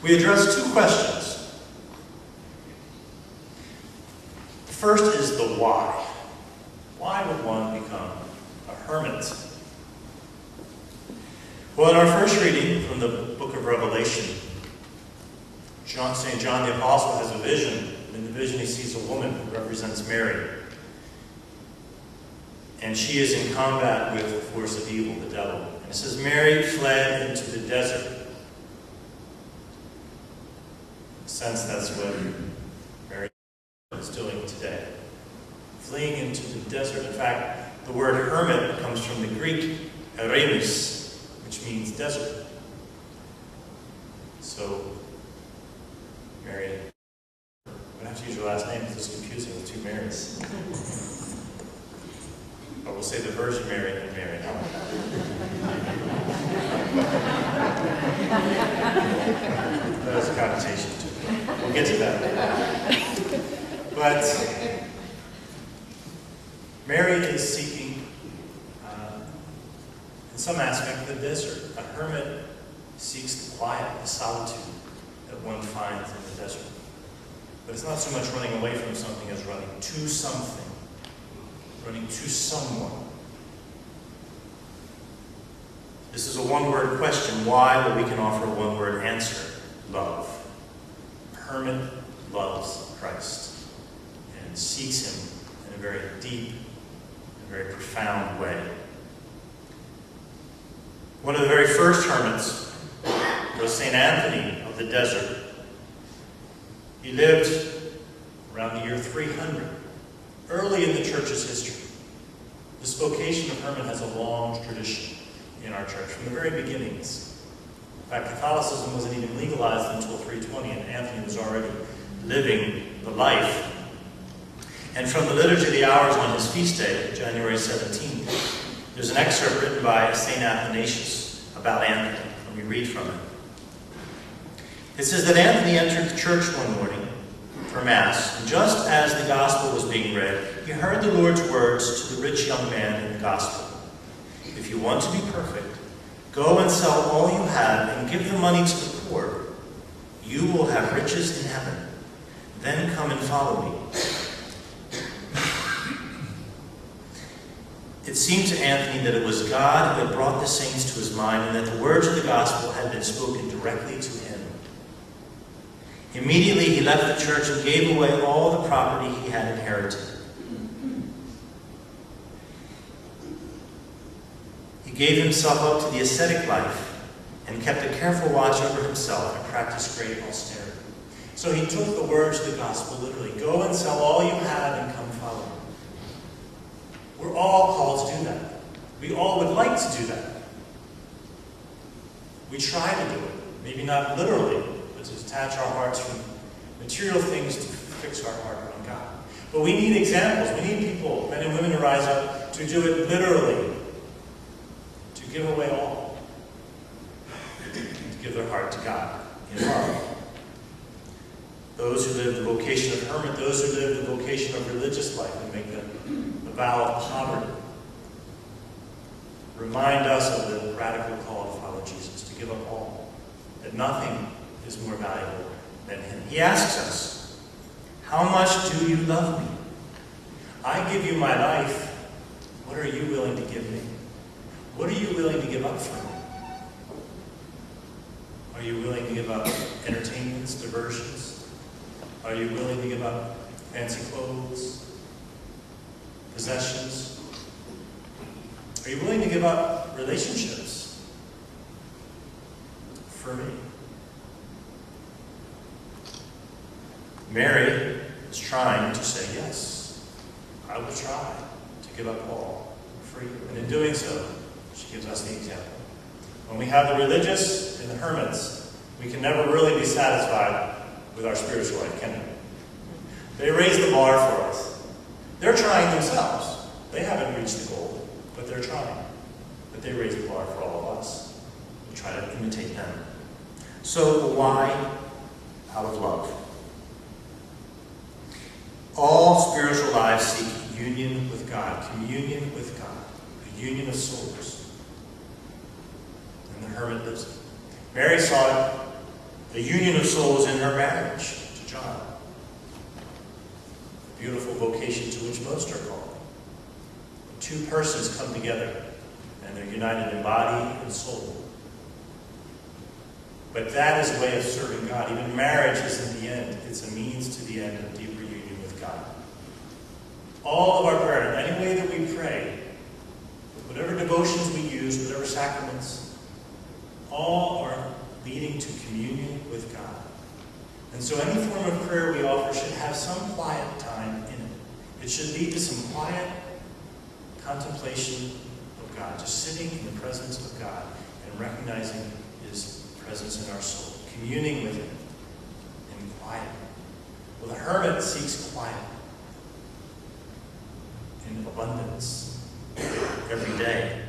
we address two questions. The first is the why. Why would one become a hermit? Well, in our first reading from the book of Revelation, St. John the Apostle has a vision. In the vision, he sees a woman who represents Mary. And she is in combat with the force of evil, the devil. And it says, Mary fled into the desert. In a sense, that's what Mary is doing today. Fleeing into the desert. In fact, the word hermit comes from the Greek eremos, which means desert. So, Mary, I'm going to have to use your last name because it's confusing with two Marys. But we'll say the Virgin Mary and Mary. There's a connotation to it. We'll get to that. But Mary is seeking, in some aspect, the desert. A hermit seeks the quiet, the solitude that one finds in the desert. But it's not so much running away from something as running to something. Running to someone. This is a one-word question. Why? Well, we can offer a one-word answer. Love. A hermit loves Christ and seeks him in a very deep and very profound way. One of the very first hermits was St. Anthony of the desert. He lived around the year 300. Early in the church's history. This vocation of hermit has a long tradition in our church, from the very beginnings. In fact, Catholicism wasn't even legalized until 320, and Anthony was already living the life. And from the Liturgy of the Hours on his feast day, January 17th, there's an excerpt written by St. Athanasius about Anthony. Let me read from it. It says that Anthony entered the church one morning for Mass, and just as the Gospel was being read, he heard the Lord's words to the rich young man in the Gospel. If you want to be perfect, go and sell all you have and give the money to the poor. You will have riches in heaven. Then come and follow me. It seemed to Anthony that it was God who had brought the saints to his mind and that the words of the Gospel had been spoken directly to him. Immediately he left the church and gave away all the property he had inherited. He gave himself up to the ascetic life and kept a careful watch over himself and practiced great austerity. So he took the words of the Gospel literally. Go and sell all you have and come follow me. We're all called to do that. We all would like to do that. We try to do it. Maybe not literally, to detach our hearts from material things to fix our heart on God. But we need examples. We need people, men and women, to rise up to do it literally, to give away all, to give their heart to God in love. Those who live the vocation of hermit, those who live the vocation of religious life and make the vow of poverty, remind us of the radical call to follow Jesus, to give up all, that nothing is more valuable than him. He asks us, how much do you love me? I give you my life. What are you willing to give me? What are you willing to give up for me? Are you willing to give up entertainments, diversions? Are you willing to give up fancy clothes, possessions? Are you willing to give up relationships for me? Mary is trying to say, yes, I will try to give up all for you. And in doing so, she gives us the example. When we have the religious and the hermits, we can never really be satisfied with our spiritual life, can we? They raise the bar for us. They're trying themselves. They haven't reached the goal, but they're trying. But they raise the bar for all of us. We try to imitate them. So why? Out of love. All spiritual lives seek union with God, communion with God, a union of souls. And the hermit lives it. Mary saw it The union of souls in her marriage to John. A beautiful vocation to which most are called. Two persons come together, and they're united in body and soul. But that is a way of serving God. Even marriage isn't the end. It's a means to the end of deeper union with God. All of our prayer, any way that we pray, whatever devotions we use, whatever sacraments, all are leading to communion with God. And so any form of prayer we offer should have some quiet time in it. It should lead to some quiet contemplation of God, just sitting in the presence of God and recognizing His presence in our soul, communing with Him in quiet. Well, the hermit seeks quiet in abundance every day.